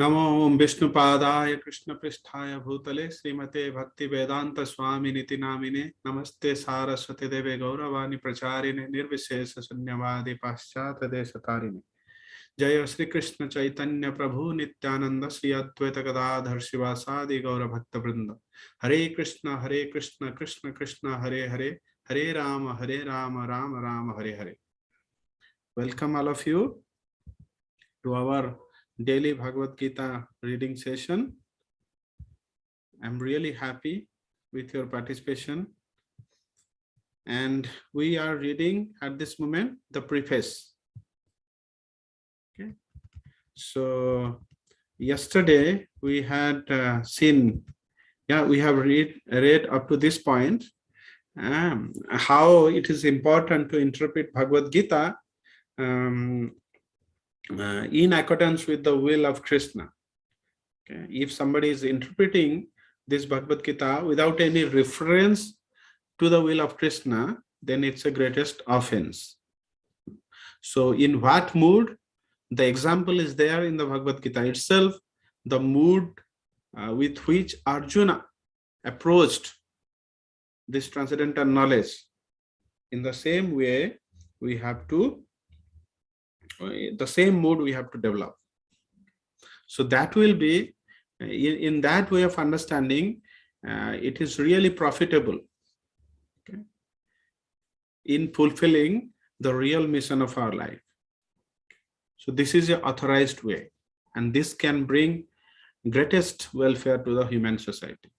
नमो विष्णुपादाय कृष्णपृष्ठाय भूतले श्रीमते भक्ति वेदांत स्वामी निति नामिने नमस्ते सारस्वती देवे गौरवाणी प्रचारिणे निर्विशेष शून्यवादी पाश्चात्य देशतारिणे जय श्री कृष्ण चैतन्य प्रभु नित्यानंद श्री अद्वैत गदाधर शिवासादि गौर भक्त वृंद हरे Krishna Krishna Krishna Hare Hare Hare Ram Ram Ram Hare Hare. Welcome all of you to our daily Bhagavad Gita reading session. I'm really happy with your participation. And we are reading at this moment the preface. Okay. So yesterday we had seen, we have read up to this point, how it is important to interpret Bhagavad Gita in accordance with the will of Krishna. Okay. If somebody is interpreting this Bhagavad Gita without any reference to the will of Krishna, then it's the greatest offense. So in what mood? The example is there in the Bhagavad Gita itself, the mood with which Arjuna approached this transcendental knowledge. In the same way, we have to the same mood we have to develop. So that will be, in that way of understanding, it is really profitable, okay, in fulfilling the real mission of our life. So this is an authorized way, and this can bring greatest welfare to the human society.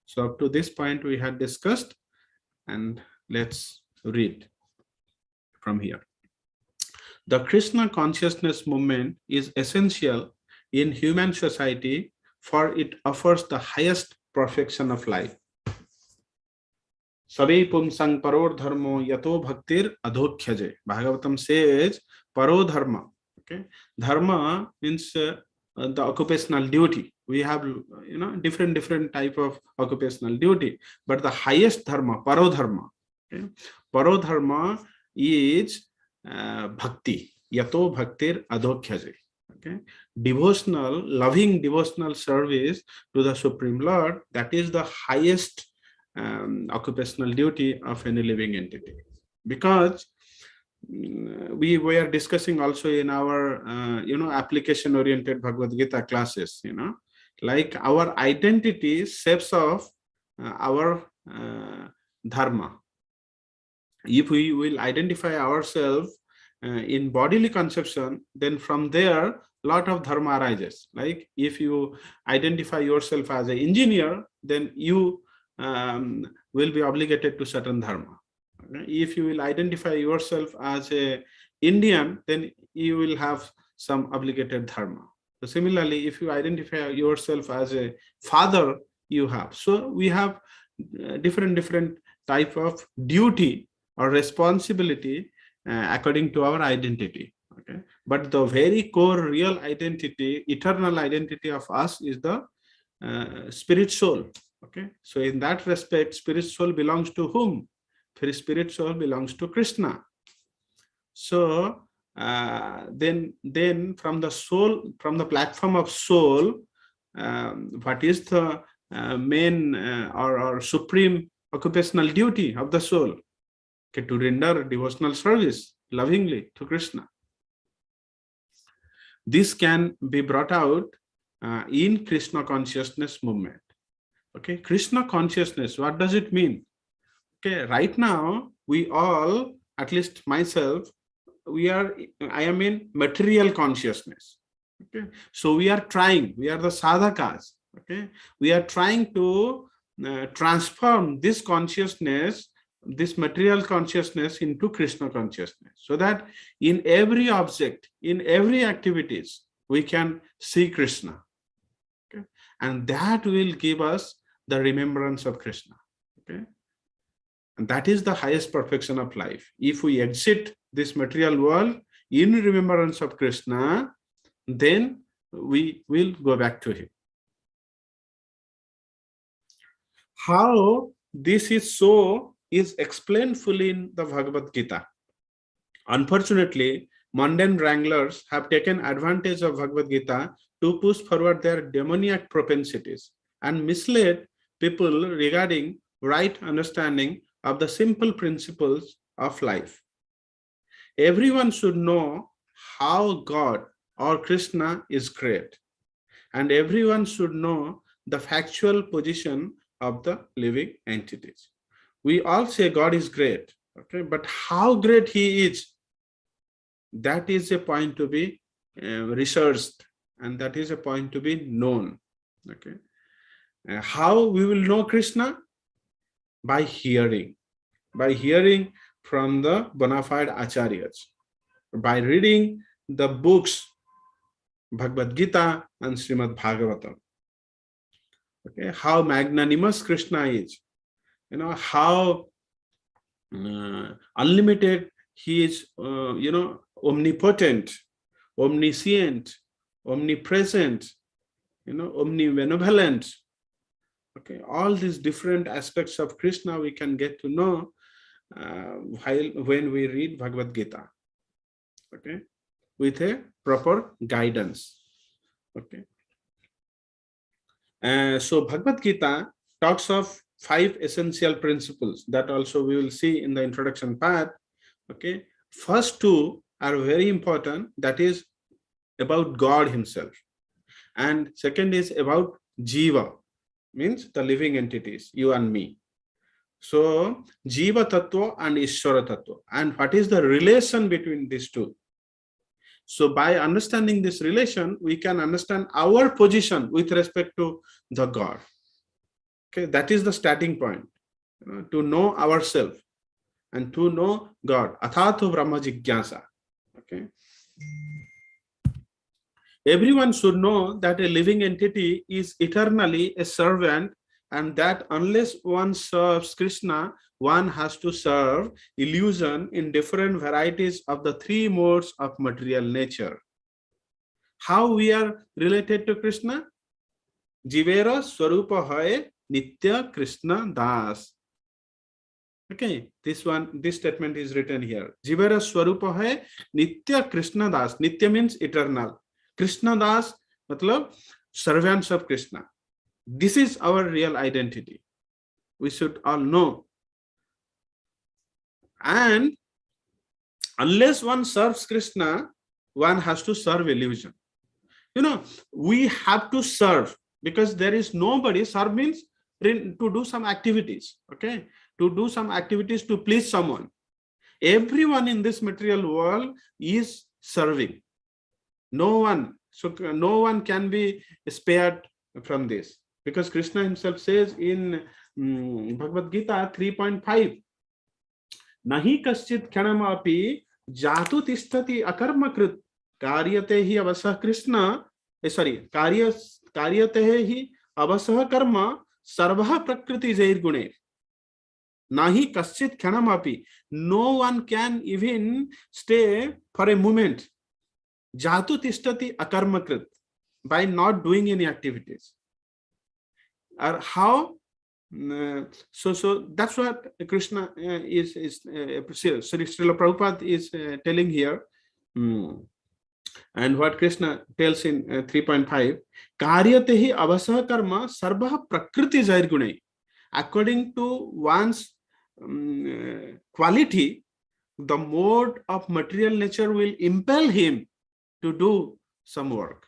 So up to this point we had discussed, and let's read from here. The Krishna consciousness movement is essential in human society, for it offers the highest perfection of life. Sabe pumsang paro dharmo yato bhaktir adhokhyaje. Bhagavatam says paro dharma. Okay, dharma means the occupational duty. We have different type of occupational duty, but the highest dharma, paro dharma. Okay, paro dharma is bhakti, yato bhaktir adhokhyaje. Okay, devotional, loving devotional service to the Supreme Lord, that is the highest occupational duty of any living entity. Because we were discussing also in our application oriented Bhagavad Gita classes, like our identity shapes of our dharma. If we will identify ourselves in bodily conception, then from there lot of dharma arises. Like if you identify yourself as an engineer, then you will be obligated to certain dharma. If you will identify yourself as an Indian, then you will have some obligated dharma. So similarly, if you identify yourself as a father, you have. So we have different type of duty or responsibility according to our identity. Okay, but the very core real identity, eternal identity of us is the spirit soul. Okay, so in that respect, spirit soul belongs to whom? Spirit soul belongs to Krishna. So then from the soul, from the platform of soul, what is the main or supreme occupational duty of the soul? Okay, to render devotional service lovingly to Krishna. This can be brought out in Krishna consciousness movement. Okay, Krishna consciousness, what does it mean? Okay, right now we all, at least myself, I am in material consciousness. Okay, so we are trying, we are the sadhakas. Okay, we are trying to transform this consciousness, this material consciousness, into Krishna consciousness, so that in every object, in every activities, we can see Krishna. Okay, and that will give us the remembrance of Krishna. Okay, and that is the highest perfection of life. If we exit this material world in remembrance of Krishna, then we will go back to him. How this is so is explained fully in the Bhagavad Gita. Unfortunately, mundane wranglers have taken advantage of Bhagavad Gita to push forward their demoniac propensities and mislead people regarding right understanding of the simple principles of life. Everyone should know how God or Krishna is great, and everyone should know the factual position of the living entities. We all say God is great, okay, but how great He is, that is a point to be researched, and that is a point to be known. Okay, how we will know Krishna? By hearing from the bona fide acharyas, by reading the books Bhagavad Gita and Srimad Bhagavatam. Okay, how magnanimous Krishna is, how unlimited He is, omnipotent, omniscient, omnipresent, omnibenevolent. Okay, all these different aspects of Krishna we can get to know when we read Bhagavad Gita. Okay, with a proper guidance. Okay, so Bhagavad Gita talks of 5 essential principles that also we will see in the introduction part. Okay, first 2 are very important, that is about God Himself, and second is about Jiva, means the living entities, you and me. So Jiva Tattva and Ishvara Tattva, and what is the relation between these two? So by understanding this relation, we can understand our position with respect to the God. Okay, that is the starting point, to know ourselves and to know God. Athato Brahma Jigyasa. Okay. Everyone should know that a living entity is eternally a servant, and that unless one serves Krishna, one has to serve illusion in different varieties of the 3 modes of material nature. How we are related to Krishna? Jivera Swarupa Hai Nitya Krishna Das. Okay, this statement is written here. Jivera Swarupa Hai Nitya Krishna Das. Nitya means eternal. Krishna Das matlab servants of Krishna. This is our real identity. We should all know. And unless one serves Krishna, one has to serve illusion. We have to serve, because there is nobody. Serve means to do some activities. Okay, to do some activities to please someone. Everyone in this material world is serving. No one can be spared from this, because Krishna Himself says in Bhagavad Gita 3.5, Nahi kaschit kyanam api jatu tishtati akarmakrit karyate hi avasah Krishna, karyate hi avasah karma sarvah prakriti jair gune. Nahi kaschit kyanam api, no one can even stay for a moment. Jatu tishtati akarmakrit, by not doing any activities. Or how? So that's what Krishna is Srila Prabhupada is telling here. And what Krishna tells in 3.5, Karyatehi avasah karma sarvah prakriti jair gunai. According to one's quality, the mode of material nature will impel him to do some work.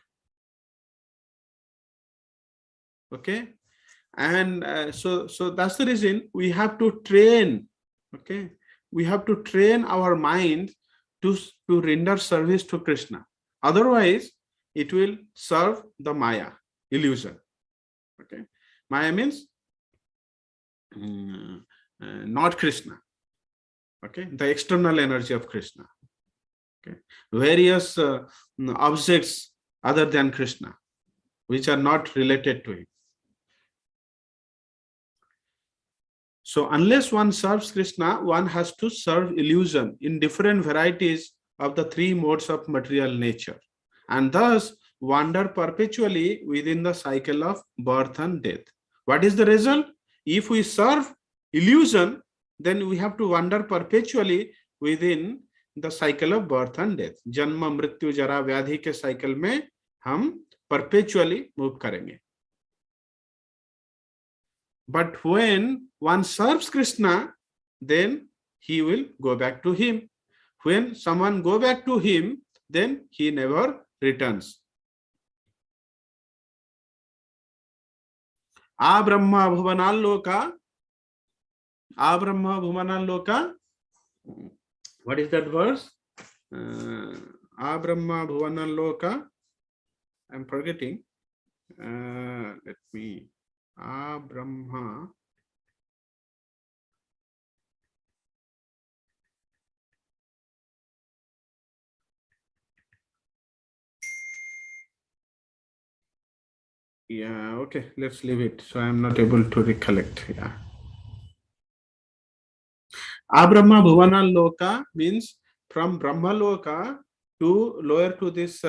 Okay, and so that's the reason we have to train. Okay, we have to train our mind to render service to Krishna. Otherwise, it will serve the Maya, illusion. Okay, Maya means not Krishna. Okay, the external energy of Krishna. Okay, various objects other than Krishna, which are not related to Him. So unless one serves Krishna, one has to serve illusion in different varieties of the 3 modes of material nature, and thus wander perpetually within the cycle of birth and death. What is the result? If we serve illusion, then we have to wander perpetually within the cycle of birth and death. Janma, mrityu, jara, vyadhi के cycle में हम perpetually move करेंगे. But when one serves Krishna, then he will go back to him. When someone go back to him, then he never returns. A Brahma Bhuvanaloka. A Brahma Bhuvanaloka. What is that verse? A Brahma Bhuvanaloka. I'm forgetting. Let me. A Brahma. Yeah, okay, let's leave it. So I'm not able to recollect. Yeah. Abrahma Bhuvana Loka means from Brahma Loka to lower to this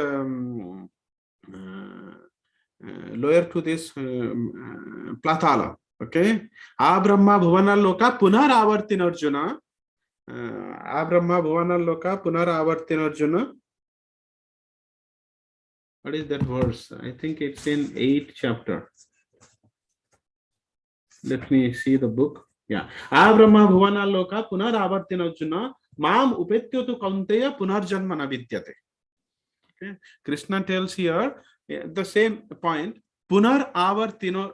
Platala. Okay. Abrahma Bhuvana Loka Punaravartin Arjuna. Abrahma Bhuvana Loka Punaravartin Arjuna. What is that verse? I think it's in 8th chapter. Let me see the book. Yeah. Abrahma Bhuvana Loka Punaravartin Arjuna Mam Upetyotu Kaunteya Punarjanmana Vidyate. Okay. Krishna tells here the same point. Punar Avartino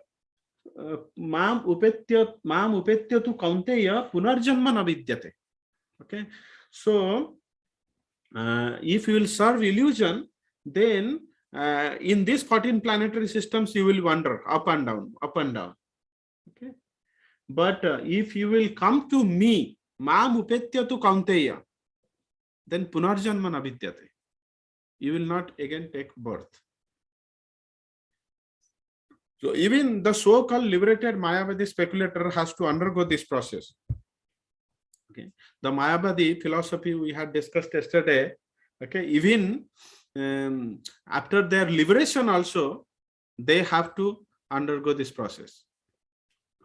Mam Upetyotu Kaunteya Punarjanmana Vidyate. Okay. So if you will serve illusion, then in these 14 planetary systems you will wander up and down, up and down. Okay. But if you will come to me, Mam Upetyatu Kaunteya, then Punarjanmana Vidyate. You will not again take birth. So even the so-called liberated Mayavadi speculator has to undergo this process. Okay. The Mayavadi philosophy we had discussed yesterday. Okay. Even after their liberation also, they have to undergo this process.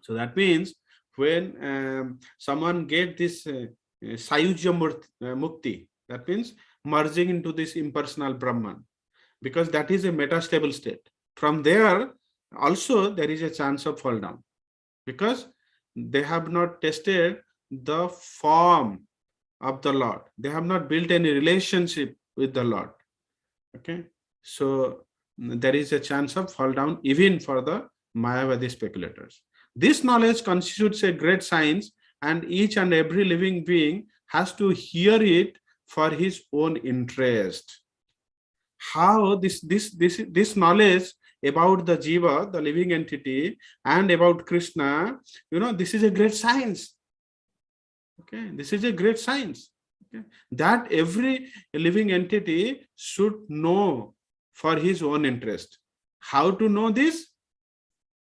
So that means when someone get this Sayujya Mukti, that means merging into this impersonal Brahman, because that is a metastable state. From there also there is a chance of fall down, because they have not tested the form of the Lord. They have not built any relationship with the Lord. Okay, so there is a chance of fall down even for the Mayavadi speculators. This knowledge constitutes a great science, and each and every living being has to hear it for his own interest. How this knowledge about the Jiva, the living entity, and about Krishna, this is a great science. Okay, this is a great science. Okay? That every living entity should know for his own interest. How to know this?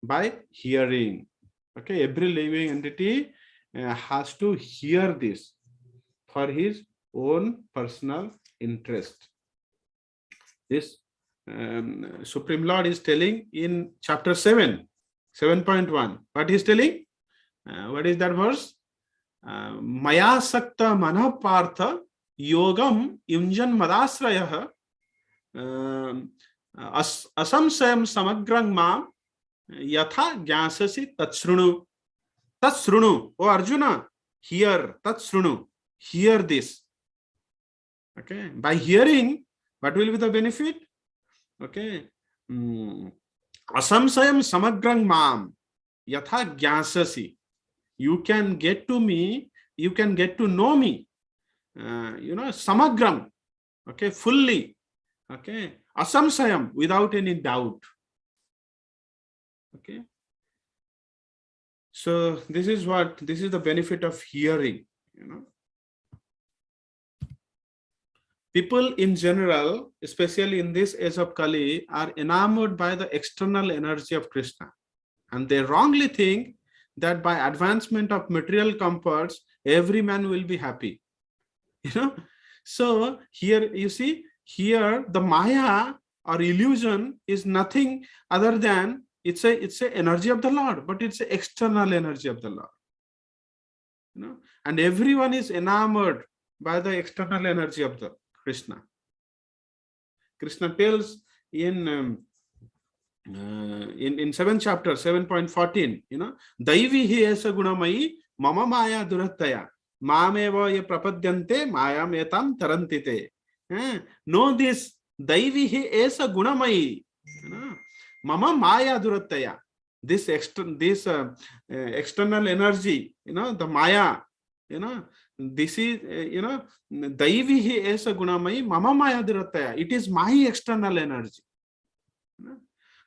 By hearing. Okay, every living entity has to hear this for his own personal interest. This Supreme Lord is telling in chapter 7, 7.1. What he is telling? What is that verse? Maya sakta manah partha yogam yunjan madasrayah asamsayam samagrang mam yatha gyasasi tatsrunu. Tatsrunu. Oh Arjuna, hear. Tatsrunu. Hear this. Okay. By hearing, what will be the benefit? Okay. Asamsayam samagrang mam yatha gyasasi. You can get to me, you can get to know me, samagram, okay, fully, okay, asamsayam, without any doubt. Okay. So this is the benefit of hearing, People in general, especially in this age of Kali, are enamored by the external energy of Krishna. And they wrongly think that by advancement of material comforts, every man will be happy. So here you see, here the Maya or illusion is nothing other than it's a energy of the Lord, but it's an external energy of the Lord. And everyone is enamored by the external energy of the Krishna. Krishna tells in in 7th chapter 7.14, daivihi esa gunamayi mama maya durattaya mameva ye prapadyante mayam etam tarantite. Know this, daivihi esa gunamayi, mama maya durattaya. This external energy, the maya, this is, daivihi esa gunamayi mama maya durattaya. It is my external energy.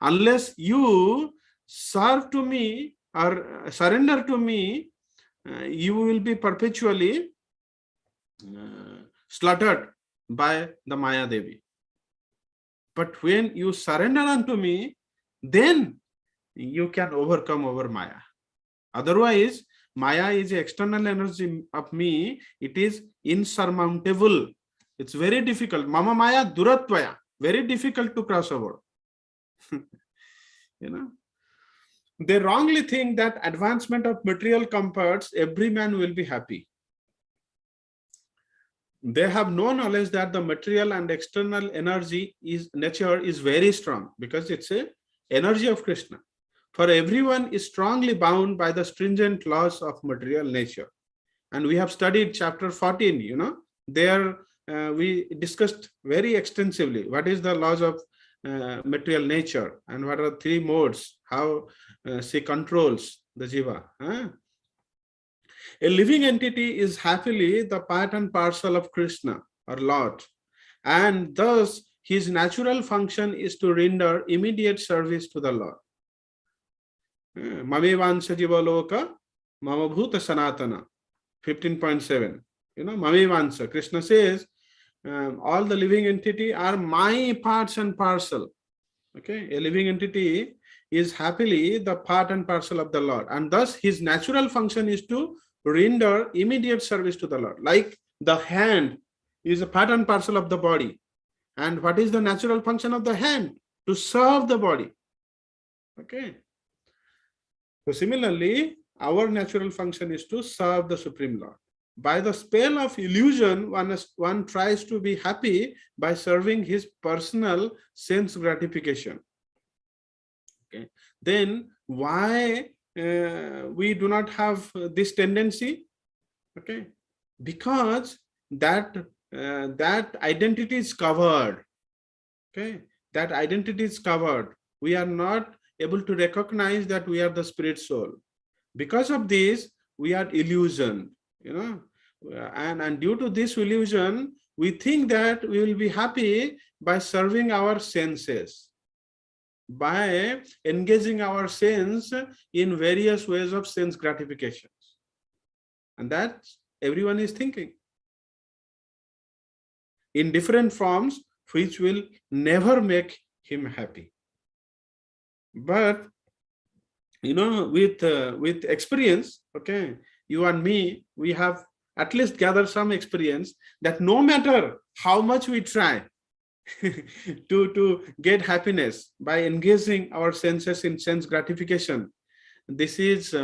Unless you serve to me or surrender to me, you will be perpetually slaughtered by the Maya Devi. But when you surrender unto me, then you can overcome over Maya. Otherwise, Maya is the external energy of me. It is insurmountable. It's very difficult. Mama Maya Duratvaya. Very difficult to cross over. They wrongly think that advancement of material comforts, every man will be happy. They have no knowledge that the material and external energy nature is very strong, because it's a energy of Krishna. For everyone is strongly bound by the stringent laws of material nature. And we have studied chapter 14, there we discussed very extensively what is the laws of material nature and what are three modes, how she controls the jiva. A living entity is happily the part and parcel of Krishna or Lord, and thus his natural function is to render immediate service to the Lord. Mamevansa jiva loka mamabhuta sanatana 15.7. Mamevansa, Krishna says, all the living entity are my parts and parcel. Okay, a living entity is happily the part and parcel of the Lord, and thus his natural function is to render immediate service to the Lord. Like the hand is a part and parcel of the body, and what is the natural function of the hand? To serve the body. Okay, so similarly, our natural function is to serve the Supreme Lord. By the spell of illusion, one tries to be happy by serving his personal sense gratification. Okay. Then why we do not have this tendency? Okay, because that identity is covered. Okay, that identity is covered. We are not able to recognize that we are the spirit soul. Because of this, we are illusioned. And due to this illusion, we think that we will be happy by serving our senses, by engaging our sense in various ways of sense gratifications. And that everyone is thinking in different forms, which will never make him happy. But with experience, okay, you and me, we have at least gathered some experience that no matter how much we try to get happiness by engaging our senses in sense gratification, this is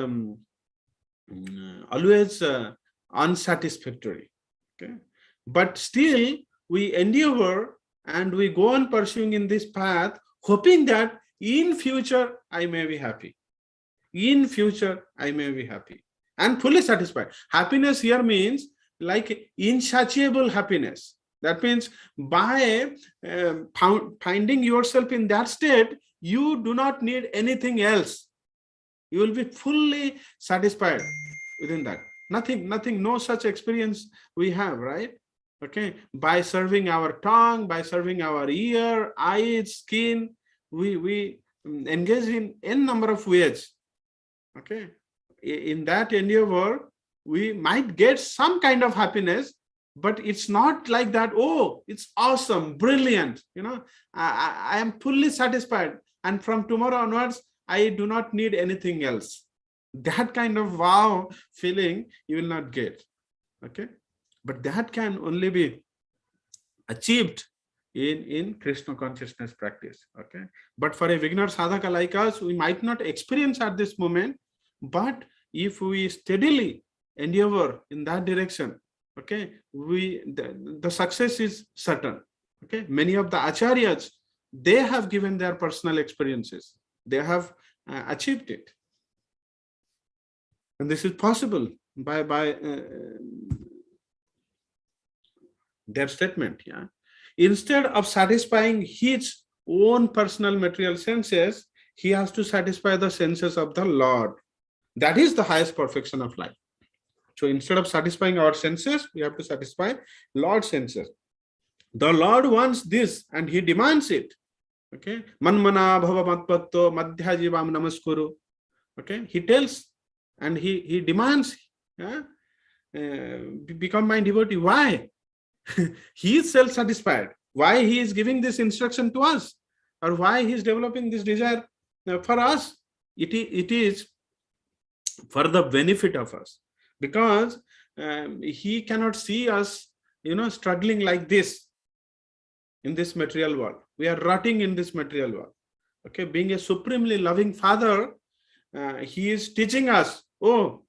always unsatisfactory. Okay, but still we endeavor and we go on pursuing in this path, hoping that in future I may be happy. In future I may be happy and fully satisfied. Happiness here means like insatiable happiness. That means by finding yourself in that state, you do not need anything else. You will be fully satisfied within that. Nothing, no such experience we have, right? Okay, by serving our tongue, by serving our ear, eyes, skin, we engage in n number of ways. Okay, in that endeavor, we might get some kind of happiness, but it's not like that. Oh, it's awesome, brilliant. I am fully satisfied, and from tomorrow onwards, I do not need anything else. That kind of wow feeling you will not get. Okay, but that can only be achieved in Krishna consciousness practice. Okay, but for a beginner sadhaka like us, we might not experience at this moment, but if we steadily endeavor in that direction, okay, the success is certain. Okay, many of the acharyas they have given their personal experiences. They have achieved it. And this is possible by their statement. Yeah. Instead of satisfying his own personal material senses, he has to satisfy the senses of the Lord. That is the highest perfection of life. So instead of satisfying our senses, we have to satisfy Lord's senses. The Lord wants this and he demands it. Okay. Manmana bhava matpatto madhya jivam namaskuru. Okay. He tells and he demands, yeah, become my devotee. Why? He is self-satisfied. Why he is giving this instruction to us? Or why he is developing this desire for us? It is for the benefit of us. Because he cannot see us, struggling like this in this material world. We are rotting in this material world. Okay, being a supremely loving father, he is teaching us, oh,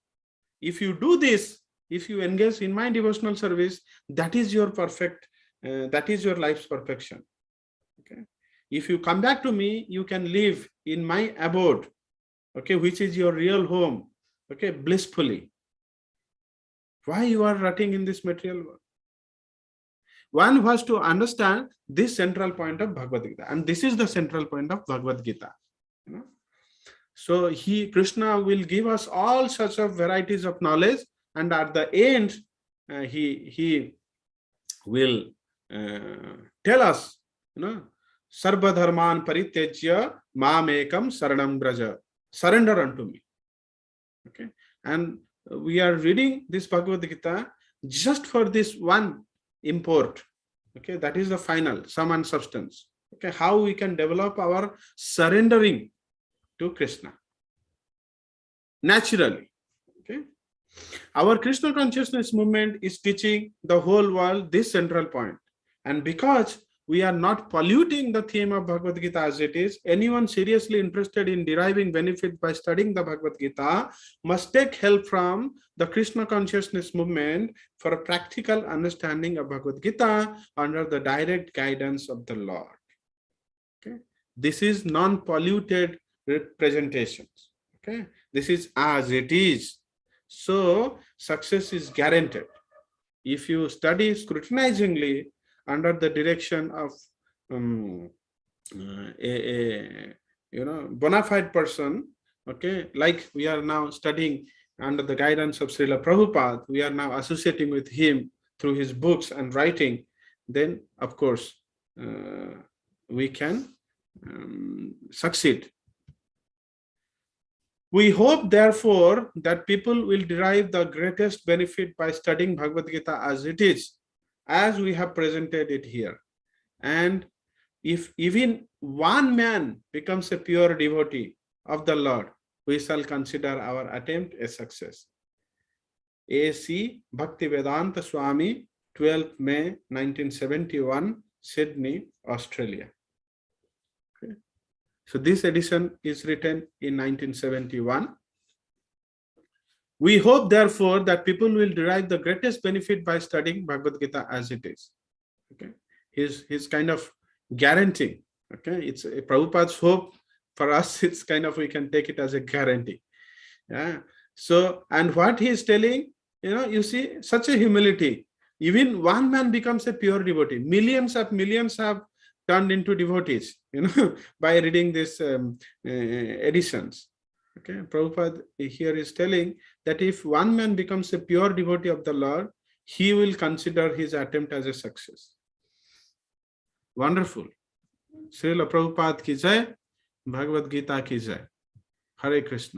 if you do this, if you engage in my devotional service, that is your perfect, that is your life's perfection. Okay, if you come back to me, you can live in my abode, okay, which is your real home, okay, blissfully. Why you are rotting in this material world? One has to understand this central point of Bhagavad Gita, and this is the central point of Bhagavad Gita. So Krishna will give us all sorts of varieties of knowledge, and at the end, he will tell us, Sarva dharman parityajya mam ekam saranam braja. Surrender unto me. Okay, and we are reading this Bhagavad Gita just for this one import. Okay, that is the final sum and substance. Okay, how we can develop our surrendering to Krishna naturally. Okay, our Krishna consciousness movement is teaching the whole world this central point, and because we are not polluting the theme of Bhagavad Gita as it is, anyone seriously interested in deriving benefit by studying the Bhagavad Gita must take help from the Krishna consciousness movement for a practical understanding of Bhagavad Gita under the direct guidance of the Lord. Okay, this is non-polluted representations. Okay, this is as it is. So success is guaranteed. If you study scrutinizingly under the direction of a bona fide person, okay, like we are now studying under the guidance of Srila Prabhupada, we are now associating with him through his books and writing, then of course we can succeed. We hope, therefore, that people will derive the greatest benefit by studying Bhagavad Gita as it is, as we have presented it here. And if even one man becomes a pure devotee of the Lord, we shall consider our attempt a success. A.C. Bhaktivedanta Swami, 12th May 1971, Sydney, Australia. Okay. So this edition is written in 1971. We hope, therefore, that people will derive the greatest benefit by studying Bhagavad Gita as it is. Okay, he's kind of guaranteeing. Okay, it's a Prabhupada's hope. For us, it's kind of, we can take it as a guarantee. Yeah. So, and what he is telling, you see, such a humility. Even one man becomes a pure devotee. Millions have turned into devotees, by reading these editions. Okay, Prabhupada here is telling that if one man becomes a pure devotee of the Lord, he will consider his attempt as a success. Wonderful. Srila Prabhupada ki jai, Bhagavad Gita ki jai. Hare Krishna.